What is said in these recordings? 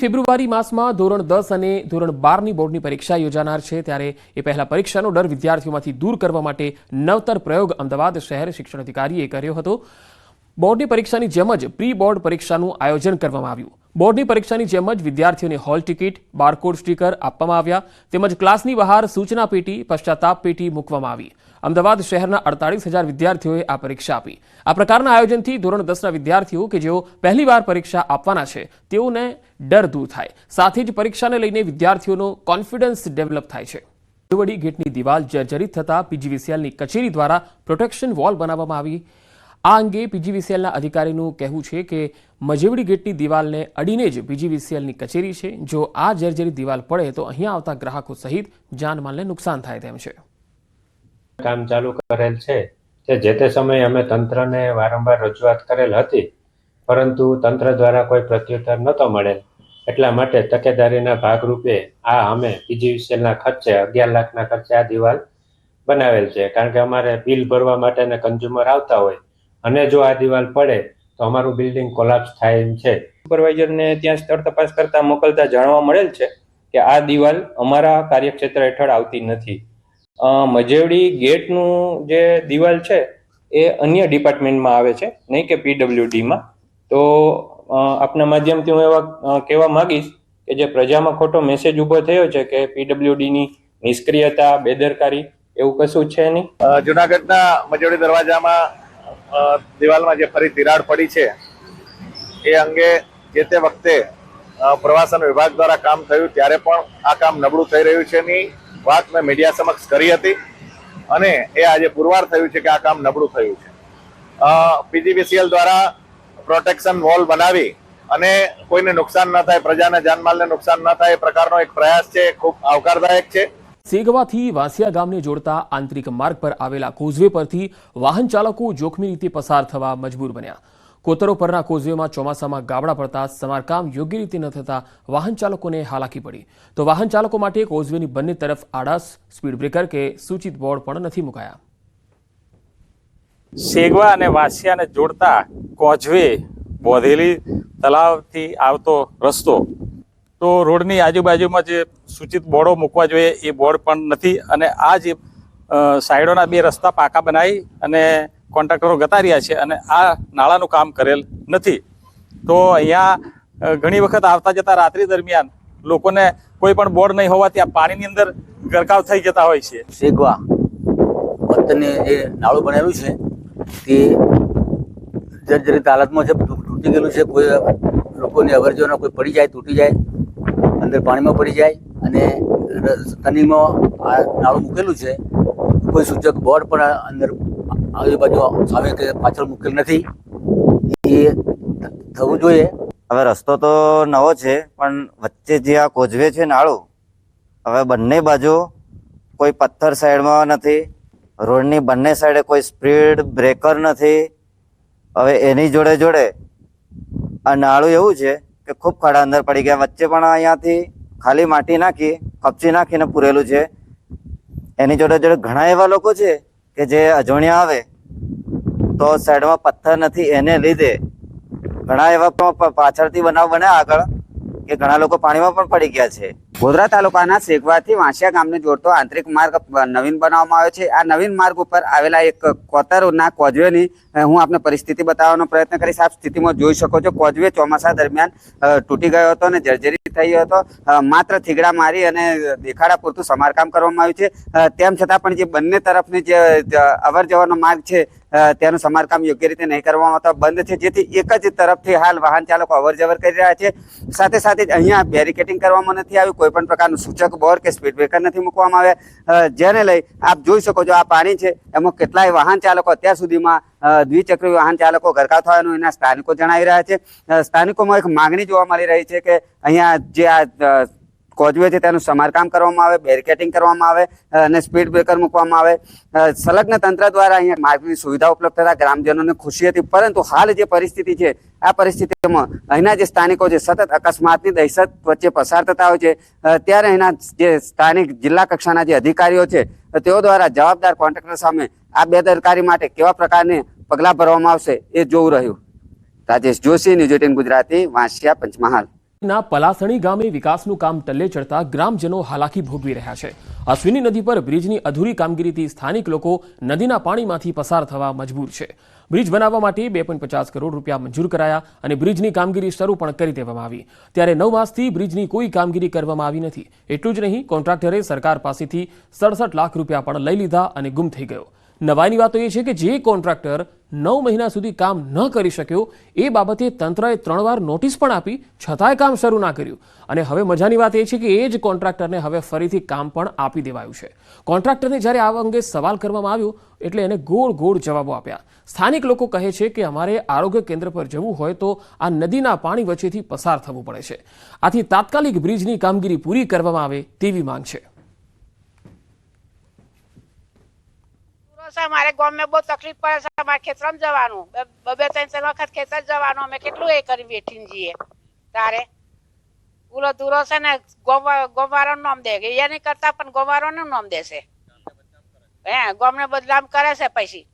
ફેબ્રુઆરી માસમાં ધોરણ 10 અને ધોરણ 12ની બોર્ડની પરીક્ષા યોજાનાર છે ત્યારે એ પહેલા પરીક્ષાનો ડર વિદ્યાર્થીઓમાંથી દૂર કરવા માટે નવતર પ્રયોગ અમદાવાદ શહેર શિક્ષણ અધિકારીએ કર્યો હતો। બોર્ડની પરીક્ષાની જેમ જ પ્રી બોર્ડ પરીક્ષાનું આયોજન કરવામાં આવ્યું। બોર્ડની પરીક્ષાની જેમ જ વિદ્યાર્થીઓને હોલ ટિકિટ, બારકોડ સ્ટીકર આપવામાં આવ્યા તેમજ ક્લાસની બહાર સૂચના પેટી, પશ્ચાતાપ પેટી મૂકવામાં આવી। અમદાવાદ શહેરના 48,000 વિદ્યાર્થીઓએ આ પરીક્ષા આપી। આ પ્રકારના આયોજનથી ધોરણ 10ના વિદ્યાર્થીઓ કે જેઓ પહેલીવાર પરીક્ષા આપવાના છે તેઓને ડર દૂર થાય, સાથે જ પરીક્ષાને લઈને વિદ્યાર્થીઓનો કોન્ફિડન્સ ડેવલપ થાય છે। મજેવડી ગેટની દિવાલ જર્જરિત થતા પીજીવીસીએલની કચેરી દ્વારા પ્રોટેક્શન વોલ બનાવવામાં આવી। આ અંગે પીજીવીસીએલના અધિકારીનું કહેવું છે કે મજેવડી ગેટની દિવાલને અડીને જ પીજીવીસીએલની કચેરી છે। જો આ જર્જરિત દિવાલ પડે તો અહીંયા આવતા ગ્રાહકો સહિત જાનમાલને નુકસાન થાય તેમ છે। કામ ચાલુ કરેલ છે જે તે સમયે અમે તંત્રને વારંવાર રજૂઆત કરેલ હતી, પરંતુ તંત્ર દ્વારા કોઈ પ્રત્યુત્તર નહોતો મળેલ। એટલા માટે તકેદારીના ભાગરૂપે અમે પીજીવીસીએલના ખર્ચે 11 લાખના ખર્ચે આ દિવાલ બનાવેલ છે। કારણ કે અમારે બિલ ભરવા માટે કન્ઝ્યુમર આવતા હોય અને જો આ દિવાલ પડે તો અમારું બિલ્ડિંગ કોલાપ્સ થાય એમ છે। સુપરવાઇઝરને ત્યાં સ્થળ તપાસ કરતા મોકલતા જાણવા મળેલ છે કે આ દિવાલ અમારા કાર્યક્ષેત્ર હેઠળ આવતી નથી। મજેવડી ગેટનું જે દિવાલ છે એ અન્ય ડિપાર્ટમેન્ટમાં આવે છે, નહીં કે પીડબ્લ્યુડીમાં। તો આપના માધ્યમથી હું એવા કહેવા માંગીશ કે જે પ્રજામાં ખોટો મેસેજ ઊભો થયો છે કે પીડબ્લ્યુડીની નિષ્ક્રિયતા, બેદરકારી એવું કશું છે નહીં। જુનાગઢના મજેવડી દરવાજામાં દિવાલમાં જે ફરી તિરાડ પડી છે એ અંગે જે તે વખતે પ્રવાસન વિભાગ દ્વારા કામ થયું ત્યારે પણ આ કામ નબળું થઈ રહ્યું છે ની વાત મેં મીડિયા સમક્ષ કરી હતી અને એ આજે પુરવાર થયું છે કે આ કામ નબળું થયું છે। પીજીવીસીએલ દ્વારા પ્રોટેક્શન વોલ બનાવી અને કોઈને નુકસાન ન થાય, પ્રજાના જાનમાલને નુકસાન ન થાય એ પ્રકારનો એક પ્રયાસ છે, ખૂબ આવકારદાયક છે। સેગવાથી વાંસિયા ગામને જોડતા આંતરિક માર્ગ પર આવેલા કોઝવે પરથી વાહન ચાલકો જોખમી રીતે પસાર થવા મજબૂર બન્યા। કોતરો પરના કોઝવેમાં ચોમાસામાં ગાબડા પડતા સમારકામ યોગ્ય રીતે ન થતા વાહન ચાલકોને હાલાકી પડી, તો વાહન ચાલકો માટે કોઝવેની બંને તરફ આડાસ સ્પીડ બ્રેકર કે સૂચિત બોર્ડ પણ નથી મુકાયા। સેગવા અને વાંસિયાને જોડતા કોઝવે બોધેલી તળાવથી આવતો રસ્તો, તો રોડની આજુબાજુમાં જે સૂચિત બોર્ડો મૂકવા જોઈએ એ બોર્ડ પણ નથી અને આ જે સાઈડોના 2 રસ્તા પાકા બનાવી અને કોન્ટ્રાક્ટરો ગતા રહ્યા છે અને આ નાળાનું કામ કરેલ નથી। તો અહીંયા ઘણી વખત આવતા જતા રાત્રિ દરમિયાન લોકોને કોઈ પણ બોર્ડ નહીં હોવાથી આ પાણીની અંદર ગરકાવ થઈ જતા હોય છે। સેગવા વતને જે નાળું બનેલું છે તે જર્જરિત હાલતમાં છે, તૂટી ગયેલું છે। કોઈ લોકોની અવરજવર કોઈ પડી જાય, તૂટી જાય, અંદર પાણીમાં પડી જાય અને ટર્નિંગમાં આ નાળું મૂકેલું છે। કોઈ સૂચક બોર્ડ પણ અંદર આજુબાજુ સામે કે પાછળ મૂકેલ નથી, એ થવું જોઈએ। હવે રસ્તો તો નવો છે પણ વચ્ચે જે આ કોઝવે છે નાળું, હવે બંને બાજુ કોઈ પથ્થર સાઈડમાં નથી, રોડની બંને સાઈડે કોઈ સ્પીડ બ્રેકર નથી। હવે એની જોડે જોડે આ નાળું એવું છે કે ખૂબ ખાડા અંદર પડી ગયા। વચ્ચે પણ અહીંયાથી ખાલી માટી નાખી, કપચી નાખીને પૂરેલું છે। એની જોડે જોડે ઘણા એવા લોકો છે કે જે અજોણ્યા આવે તો સાઈડમાં પથ્થર નથી એને લીધે ઘણા એવા પાછળથી બનાવ બન્યા આગળ કે ઘણા લોકો પાણીમાં પણ પડી ગયા છે। ગોધરા તાલુકાના સેગવાથી વાંસિયા ગામને જોડતો આંતરિક માર્ગ નવીન બનાવવામાં આવ્યો છે। આ નવીન માર્ગ ઉપર આવેલા એક કોતરના કોઝવેની હું આપને પરિસ્થિતિ બતાવવાનો પ્રયત્ન કરીશ। આપ સ્થિતિમાં જોઈ શકો છો, કોઝવે ચોમાસા દરમિયાન તૂટી ગયો હતો અને જર્જરિત થઈ ગયો હતો। માત્ર થીગડા મારી અને દેખાડા પૂરતું સમારકામ કરવામાં આવ્યું છે। તેમ છતાં પણ જે બંને તરફની જે અવર જવરનો માર્ગ છે તેનું સમારકામ યોગ્ય રીતે નહીં કરવામાં આવતા બંધ છે, જેથી એક જ તરફથી હાલ વાહન ચાલકો અવર જવર કરી રહ્યા છે। સાથે સાથે જ અહીંયા બેરિકેટિંગ કરવામાં નથી આવ્યું, કોઈ પણ પ્રકારનું સૂચક બોર્ડ કે સ્પીડ બ્રેકર નથી મૂકવામાં આવ્યા, જેને લઈ આપ જોઈ શકો છો આ પાણી છે એમાં કેટલાય વાહન ચાલકો અત્યાર સુધીમાં દ્વિચક્રી વાહન ચાલકો ગરકાવ થવાનું એના સ્થાનિકો જણાવી રહ્યા છે। સ્થાનિકોમાં એક માગણી જોવા મળી રહી છે કે અહીંયા જે આ કોઝવે છે તેનું સમારકામ કરવામાં આવે, બેરિકેટિંગ કરવામાં આવે અને સ્પીડ બ્રેકર મૂકવામાં આવે। સંલગ્ન તંત્ર દ્વારા અહીંયા માર્ગની સુવિધા ઉપલબ્ધ થતા ગ્રામજનોને ખુશી હતી, પરંતુ હાલ જે પરિસ્થિતિ છે આ પરિસ્થિતિમાં અહીંના જે સ્થાનિકો છે સતત અકસ્માતની દહેશત વચ્ચે પસાર થતા હોય છે, ત્યારે અહીંના જે સ્થાનિક જિલ્લા કક્ષાના જે અધિકારીઓ છે તેઓ દ્વારા જવાબદાર કોન્ટ્રાક્ટર સામે આ બેદરકારી માટે કેવા પ્રકારની પગલાં ભરવામાં આવશે એ જોવું રહ્યું। રાજેશ જોશી, ન્યૂઝ 18 ગુજરાતી, વાંસિયા, પંચમહાલ। ના પલાસણી ગામે વિકાસનું કામ ટલ્લે ચડતા ગ્રામજનો હાલાકી ભોગવી રહ્યા છે. અશ્વિની નદી પર બ્રિજની અધૂરી કામગીરીથી સ્થાનિક લોકો નદીના પાણીમાંથી પસાર થવા મજબૂર છે. બ્રિજ બનાવવા માટે 2.50 કરોડ રૂપિયા મંજૂર કરાયા અને બ્રિજની કામગીરી શરૂ પણ કરી દેવામાં આવી. ત્યારે 9 માસથી બ્રિજની કોઈ કામગીરી કરવામાં આવી નથી. એટલું જ નહીં, કોન્ટ્રાક્ટરે સરકાર પાસેથી 67 લાખ રૂપિયા પણ લઈ લીધા અને ગુમ થઈ ગયો. નવાઈની વાત એ છે કે જે કોન્ટ્રાક્ટર 9 મહિના સુધી કામ ન કરી શક્યો એ બાબતે તંત્રએ 3 વાર નોટિસ પણ આપી, છતાંય કામ શરૂ ના કર્યું. અને હવે મજાની વાત એ છે કે એ જ કોન્ટ્રાક્ટરને હવે ફરીથી કામ પણ આપી દેવાયું છે. કોન્ટ્રાક્ટરને જ્યારે આ અંગે સવાલ કરવામાં આવ્યો એટલે એને ગોળ ગોળ જવાબો આપ્યા. સ્થાનિક લોકો કહે છે કે અમારે આરોગ્ય કેન્દ્ર પર જવું હોય તો આ નદીના પાણી વચ્ચેથી પસાર થવું પડે છે. આથી તાત્કાલિક બ્રિજની કામગીરી પૂરી કરવામાં આવે તેવી માંગ છે. મારે ગામ में બહુ તકલીફ પડે છે. અમારે ખેતરમાં જવાનું, 2-3 વખત ખેતર જવાનું. અમે કેટલું એ કરી બેઠીને જઈએ. તારે પૂરો દૂરો છે ને ગોવારોનું નામ દે, એ નહીં કરતા પણ ગોવારોનું નામ દેશે. ગામને બદનામ કરે છે પછી.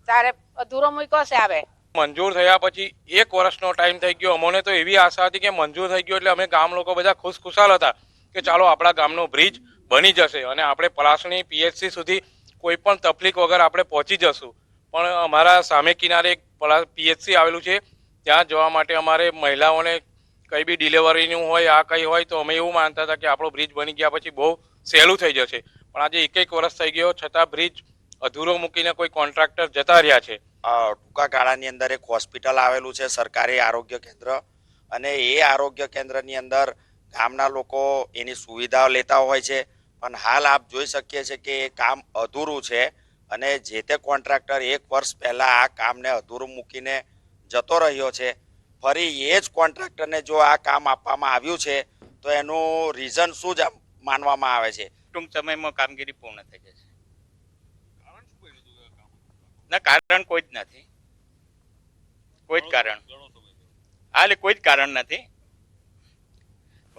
તારે અધૂરો મૂક્યો છે. આવે મંજૂર થયા પછી 1 વર્ષનો ટાઈમ થઈ ગયો. અમને તો એવી આશા હતી કે મંજૂર થઈ ગયો એટલે અમે ગામ લોકો બધા ખુશખુશાલ હતા કે ચાલો આપણા ગામનો બ્રિજ બની જશે અને આપણે પલાસણી PHC સુધી કોઈ પણ તકલીફ વગર આપણે પહોંચી જશું. પણ અમારા સામે કિનારે એક PHC આવેલું છે, ત્યાં જવા માટે અમારે મહિલાઓને કંઈ બી ડિલિવરીનું હોય આ કંઈ હોય તો અમે એવું માનતા હતા કે આપણો બ્રિજ બની ગયા પછી બહુ સહેલું થઈ જશે. પણ આજે 1 વર્ષ થઈ ગયો છતાં બ્રિજ અધૂરો મૂકીને કોઈ કોન્ટ્રાક્ટર જતા રહ્યા છે. ટૂંકા ગાળાની અંદર એક હોસ્પિટલ આવેલું છે, સરકારી આરોગ્ય કેન્દ્ર, અને એ આરોગ્ય કેન્દ્રની અંદર ગામના લોકો એની સુવિધાઓ લેતા હોય છે. પણ હાલ આપ જોઈ શકીએ છીએ કે એ કામ અધૂરું છે અને જે તે કોન્ટ્રાક્ટર 1 વર્ષ પહેલા આ કામને અધૂરું મૂકીને જતો રહ્યો છે. ફરી એ જ કોન્ટ્રાક્ટરને જો આ કામ આપવામાં આવ્યું છે તો એનું રીઝન શું જ માનવામાં આવે છે? ટૂંક સમયમાં કામગીરી પૂર્ણ થઈ જશે. ના, કારણ કોઈ જ નથી. કોઈ જ કારણ હાલ કોઈ જ કારણ નથી.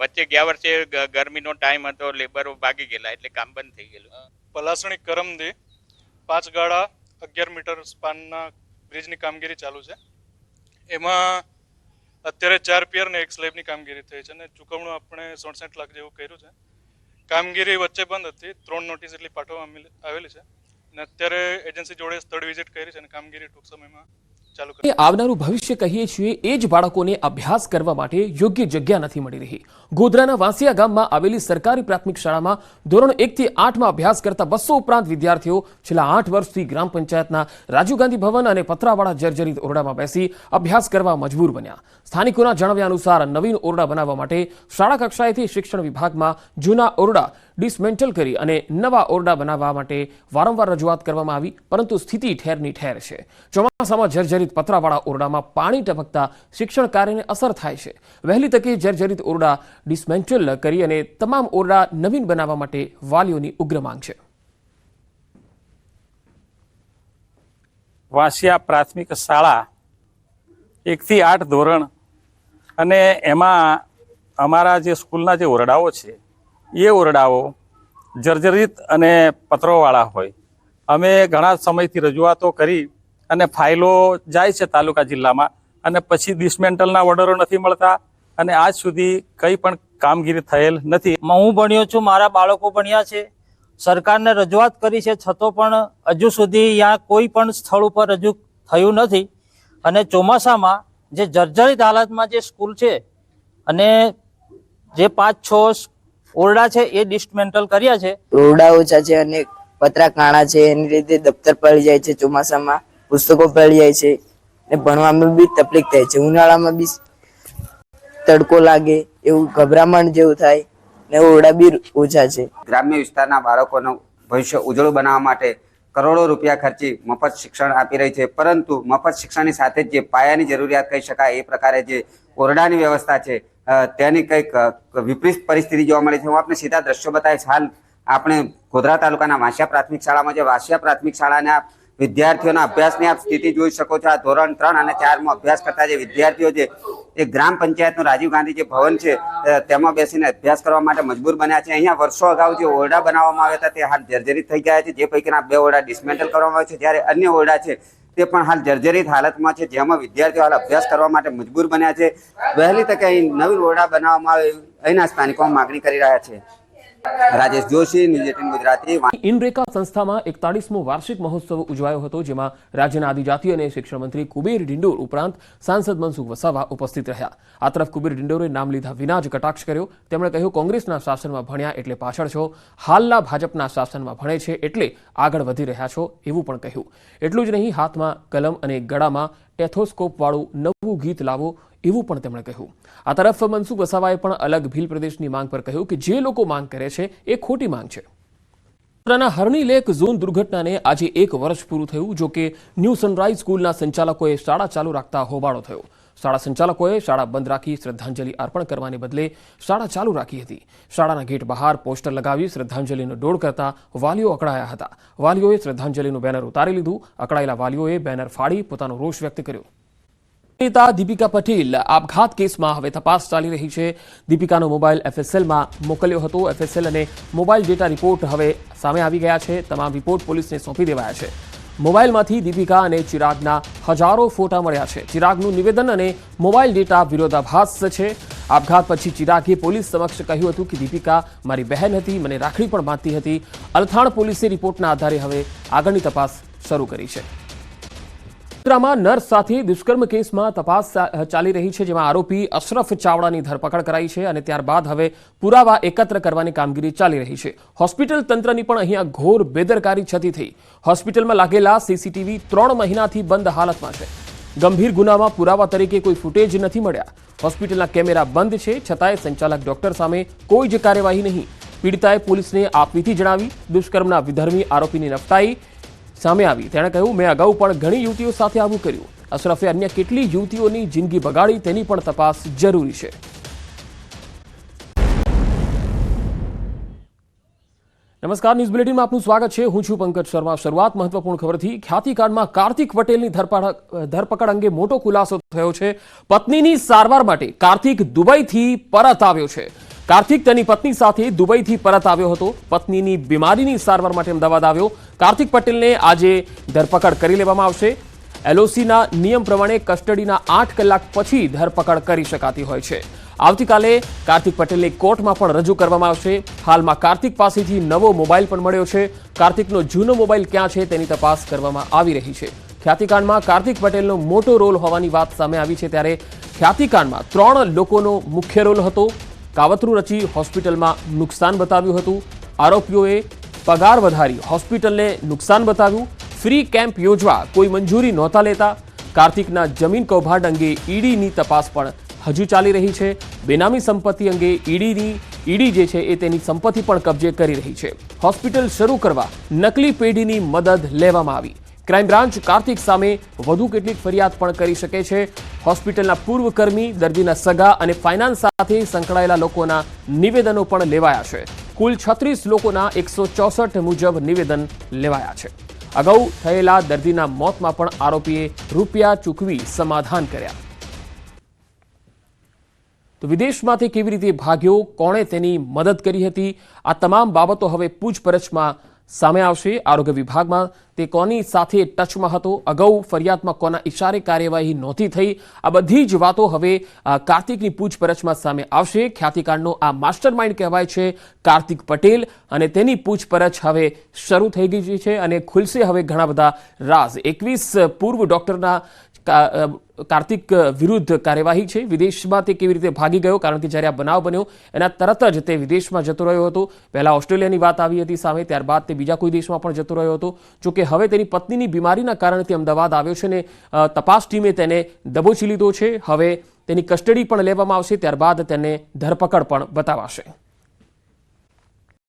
વચ્ચે ગયા વર્ષે ગરમીનો ટાઈમ હતો, લેબરો ભાગી ગયેલા એટલે કામ બંધ થઈ ગયેલું. પલાસણી કરમદી 5 ગાળા 11 મીટર સ્પાનના બ્રિજની કામગીરી ચાલુ છે. એમાં અત્યારે 4 પિયર ને 1 સ્લેબની કામગીરી થઈ છે અને ચૂકવણું આપણે 67 લાખ જેવું કર્યું છે. કામગીરી વચ્ચે બંધ હતી, 3 નોટિસ એટલી પાઠવવામાં આવેલી છે અને અત્યારે એજન્સી જોડે સ્થળ વિઝિટ કરી છે અને કામગીરી ટૂંક સમયમાં ચાલુ કરી. આવનારું ભવિષ્ય કહીએ છીએ એ જ બાળકોને અભ્યાસ કરવા માટે યોગ્ય જગ્યા નથી મળી રહી. ગોધરાના વાંસિયા ગામમાં આવેલી સરકારી પ્રાથમિક શાળામાં ધોરણ 1 થી 8 માં અભ્યાસ કરતા 200 ઉપરાંત વિદ્યાર્થીઓ છેલ્લા 8 વર્ષથી ગ્રામ પંચાયતના રાજીવ ગાંધી ભવન અને પતરાવાળા જર્જરિત ઓરડામાં બેસી અભ્યાસ કરવા મજબૂર બન્યા. સ્થાનિકોના જણાવ્યા અનુસાર નવીન ઓરડા બનાવવા માટે શાળા કક્ષાએથી શિક્ષણ વિભાગમાં જૂના ઓરડા ડિસમેન્ટલ કરી અને નવા ઓરડા બનાવવા માટે વારંવાર રજૂઆત કરવામાં આવી, પરંતુ સ્થિતિ ઠેરની ઠેર છે. ચોમાસામાં જર્જરિત પતરાવાળા ઓરડામાં પાણી ટપકતા શિક્ષણ કાર્યને અસર થાય છે. વહેલી તકે જર્જરિત ઓરડા ડિસમેન્ટલ કરી અને તમામ ઓરડા નવીન બનાવવા માટે વાલીઓની ઉગ્ર માંગ છે. વાંસિયા પ્રાથમિક શાળા 1 થી 8 ધોરણ અને એમાં અમારા જે સ્કૂલના જે ઓરડાઓ છે એ ઓરડાઓ જર્જરિત અને પતરોવાળા હોય. અમે ઘણા સમયથી રજૂઆતો કરી અને ફાઇલો જાય છે તાલુકા જિલ્લામાં અને પછી ડિસમેન્ટલના ઓર્ડરો નથી મળતા અને આજ સુધી કંઈ પણ કામગીરી થયેલ નથી. હું ભણ્યો છું, મારા બાળકો ભણ્યા છે, સરકારને રજૂઆત કરી છે, છતાં પણ હજુ સુધી અહીંયા કોઈ પણ સ્થળ ઉપર રજૂ થયું નથી. અને ચોમાસામાં જે જર્જરિત હાલતમાં જે સ્કૂલ છે અને જે 5-6 ઓરડા છે એ ડિસમેન્ટલ કર્યા છે. ઓરડા ઓછા છે અને પતરા કાણા છે, એની રીતે દફતર પડી જાય છે, ચોમાસામાં પુસ્તકો પડી જાય છે ને ભણવામાં બી તકલીફ થાય છે. ઉનાળામાં બી તડકો લાગે એવું ગભરામણ જેવું થાય ને ઓરડા બી ઓછા છે. ગ્રામ્ય વિસ્તારના બાળકોનું ભવિષ્ય ઉજળું બનાવવા માટે કરોડો રૂપિયા ખર્ચી મફત શિક્ષણ આપી રહી છે, પરંતુ મફત શિક્ષણની સાથે જ જે પાયાની જરૂરિયાત કહી શકાય એ પ્રકારે જે ઓરડાની વ્યવસ્થા છે તેની કંઈક વિપરીત પરિસ્થિતિ જોવા મળે છે. હું આપને સીધા દ્રશ્યો બતાવીશ. હાલ આપણે ગોધરા તાલુકાના વાંસિયા પ્રાથમિક શાળામાં જે વાંસિયા પ્રાથમિક શાળાના વિદ્યાર્થીઓના અભ્યાસની આપ સ્થિતિ જોઈ શકો છો. આ ધોરણ 3 અને 4 માં અભ્યાસ કરતા જે વિદ્યાર્થીઓ છે એ ગ્રામ પંચાયતનું રાજીવ ગાંધી જે ભવન છે તેમાં બેસીને અભ્યાસ કરવા માટે મજબૂર બન્યા છે. અહીંયા વર્ષો અગાઉ જે ઓરડા બનાવવામાં આવ્યા હતા તે હાલ જર્જરિત થઈ ગયા છે, જે પૈકીના 2 ઓરડા ડિસમેન્ટલ કરવામાં આવ્યા છે, જ્યારે અન્ય ઓરડા છે તે પણ હાલ જર્જરિત હાલતમાં છે, જેમાં વિદ્યાર્થીઓ હાલ અભ્યાસ કરવા માટે મજબૂર બન્યા છે. વહેલી તકે અહીં નવી ઓરડા બનાવવામાં આવે અહીંના સ્થાનિકો માંગણી કરી રહ્યા છે. રાજેશ જોશી, ન્યૂઝ 18 ગુજરાતી. ઇનરેકા સંસ્થામાં 41મો વાર્ષિક મહોત્સવ ઉજવાયો હતો, જેમાં રાજ્યના આદિજાતિ અને શિક્ષણ મંત્રી કુબેર ડિંડોર ઉપરાંત સાંસદ મનસુખ વસાવા ઉપસ્થિત રહ્યા. આ તરફ કુબેર ડિંડોરે નામ લીધા વિના જ કટાક્ષ કર્યો. તેમણે કહ્યું, કોંગ્રેસના શાસનમાં ભણ્યા એટલે પાછળ છો, હાલના ભાજપના શાસનમાં ભણે છે એટલે આગળ વધી રહ્યા છો, એવું પણ કહ્યું. એટલું જ નહીં, હાથમાં કલમ અને ગળામાં ટેથોસ્કોપ વાળું નવું ગીત લાવો, એવું પણ તેમણે કહ્યું. આ તરફ મનસુખ વસાવાએ પણ અલગ ભીલ પ્રદેશની માંગ પર કહ્યું કે જે લોકો માંગ કરે છે એ ખોટી માંગ છે. વડોદરાના હરણી લેક ઝોન દુર્ઘટનાને આજે 1 વર્ષ પૂરું થયું. જો કે ન્યૂ સનરાઈઝ સ્કૂલના સંચાલકોએ શાળા ચાલુ રાખતા હોબાળો થયો. શાળા સંચાલકોએ શાળા બંધ રાખી શ્રદ્ધાંજલિ અર્પણ કરવાને બદલે શાળા ચાલુ રાખી હતી. શાળાના ગેટ બહાર પોસ્ટર લગાવી શ્રદ્ધાંજલિનો દોડ કરતા વાલીઓ અકળાયા હતા. વાલીઓએ શ્રદ્ધાંજલિનું બેનર ઉતારી લીધું. અકળાયેલા વાલીઓએ બેનર ફાડી પોતાનો રોષ વ્યક્ત કર્યો. નેતા દીપિકા પટેલ આપઘાત કેસમાં હવે તપાસ ચાલી રહી છે. દીપિકાનો મોબાઈલ FSLમાં મોકલ્યો હતો. FSL અને મોબાઈલ ડેટા રિપોર્ટ હવે સામે આવી ગયા છે. તમામ રિપોર્ટ પોલીસને સોંપી દેવાયા છે. મોબાઈલમાંથી દીપિકા અને ચિરાગના હજારો ફોટા મળ્યા છે. ચિરાગનું નિવેદન અને મોબાઈલ ડેટા વિરોધાભાસ છે. આપઘાત પછી ચિરાગે પોલીસ સમક્ષ કહ્યું હતું કે દીપિકા મારી બહેન હતી, મને રાખડી પણ બાંધતી હતી. અલથાણ પોલીસે રિપોર્ટના આધારે હવે આગળની તપાસ શરૂ કરી છે. વડોદરામાં નર્સ સાથે દુષ્કર્મ કેસમાં તપાસ ચાલી રહી છે, જેમાં આરોપી અશરફ ચાવડાની ધરપકડ કરાઈ છે અને ત્યારબાદ હવે પુરાવા એકત્ર કરવાની કામગીરી ચાલી રહી છે. હોસ્પિટલ તંત્રની પણ અહીંયા ઘોર બેદરકારી છતી થઈ. હોસ્પિટલમાં લાગેલા CCTV 3 મહિનાથી બંધ હાલતમાં છે. ગંભીર ગુનામાં પુરાવા તરીકે કોઈ ફૂટેજ નથી મળ્યા. હોસ્પિટલના કેમેરા બંધ છે, છતાંય સંચાલક ડોક્ટર સામે કોઈ જ કાર્યવાહી નહીં. પીડિતાએ પોલીસને આપવીતી જણાવી. દુષ્કર્મના વિધર્મી આરોપીની નફટાઈ સામે આવી. તેણે કહ્યું, મેં અગાઉ પણ ઘણી યુવતીઓ સાથે આવું કર્યું. અશરફે અન્ય કેટલી યુવતીઓની જિંદગી બગાડી તેની પણ તપાસ જરૂરી છે. નમસ્કાર, ન્યૂઝ બુલેટિનમાં આપનું સ્વાગત છે. હું છું પંકજ શર્મા. શરૂઆત મહત્વપૂર્ણ ખબરથી. ખ્યાતિકાંડમાં કાર્તિક પટેલની ધરપકડ અંગે મોટો ખુલાસો થયો છે. પત્નીની સારવાર માટે કાર્તિક દુબઈથી પરત આવ્યો છે. કાર્તિક તેની પત્ની સાથે દુબઈથી પરત આવ્યો હતો. પત્નીની બીમારીની સારવાર માટે અમદાવાદ આવ્યો. કાર્તિક પટેલને આજે ધરપકડ કરી લેવામાં આવશે. LOCના નિયમ પ્રમાણે કસ્ટડીના 8 કલાક પછી ધરપકડ કરી શકાતી હોય છે. આવતીકાલે કાર્તિક પટેલને કોર્ટમાં પણ રજૂ કરવામાં આવશે. હાલમાં કાર્તિક પાસેથી નવો મોબાઈલ પણ મળ્યો છે. કાર્તિકનો જૂનો મોબાઈલ ક્યાં છે તેની તપાસ કરવામાં આવી રહી છે. ખ્યાતિકાંડમાં કાર્તિક પટેલનો મોટો રોલ હોવાની વાત સામે આવી છે. ત્યારે ખ્યાતિકાંડમાં 3 લોકોનો મુખ્ય રોલ હતો. કાવતરું રચી હોસ્પિટલમાં નુકસાન બતાવ્યું હતું. આરોપીઓએ પગાર વધારી હોસ્પિટલને નુકસાન બતાવ્યું. ફ્રી કેમ્પ યોજવા કોઈ મંજૂરી નહોતા લેતા. કાર્તિકના જમીન કૌભાંડ અંગે ઈડીની તપાસ પણ હજુ ચાલી રહી છે. બેનામી સંપત્તિ અંગે ઈડી જે છે એ તેની સંપત્તિ પણ કબજે કરી રહી છે. હોસ્પિટલ શરૂ કરવા નકલી પેઢીની મદદ લેવામાં આવી. ક્રાઇમ બ્રાન્ચ કાર્તિક સામે વધુ કેટલીક ફરિયાદ પણ કરી શકે છે. હોસ્પિટલના પૂર્વ કર્મી, દર્દીના સગા અને ફાઇનાન્સ સાથે સંકળાયેલા લોકોના નિવેદનો પણ લેવાયા છે. કુલ 36 લોકોના 164 મુજબ નિવેદન લેવાયા છે. અગાઉ થયેલા દર્દીના મોતમાં પણ આરોપીએ રૂપિયા ચૂકવી સમાધાન કર્યા. તો વિદેશમાં તે કેવી રીતે ભાગ્યો, કોણે તેની મદદ કરી હતી, આ તમામ બાબતો હવે પૂછપરછમાં સામે આવશે. આરોગ્ય વિભાગમાં તે કોની સાથે ટચમાં હતો, અગાઉ ફરિયાદમાં કોના ઇશારે કાર્યવાહી નહોતી થઈ, આ બધી જ વાતો હવે કાર્તિકની પૂછપરછમાં સામે આવશે. ખ્યાતિકાંડનો આ માસ્ટરમાઇન્ડ કહેવાય છે કાર્તિક પટેલ, અને તેની પૂછપરછ હવે શરૂ થઈ ગઈ છે અને ખુલશે હવે ઘણા બધા રાઝ. 21 પૂર્વ ડોક્ટરના કાર્તિક વિરુદ્ધ કાર્યવાહી છે. વિદેશમાં તે કેવી રીતે ભાગી ગયો, કારણ કે જ્યારે આ બનાવ બન્યો એના તરત જ તે વિદેશમાં જતો રહ્યો હતો. પહેલા ઓસ્ટ્રેલિયાની વાત આવી હતી સામે, ત્યારબાદ તે બીજા કોઈ દેશમાં પણ જતો રહ્યો હતો. જોકે હવે તેની પત્નીની બીમારીના કારણે તે અમદાવાદ આવ્યો છે ને તપાસ ટીમે તેને દબોચી લીધો છે. હવે તેની કસ્ટડી પણ લેવામાં આવશે, ત્યારબાદ તેને ધરપકડ પણ બતાવાશે.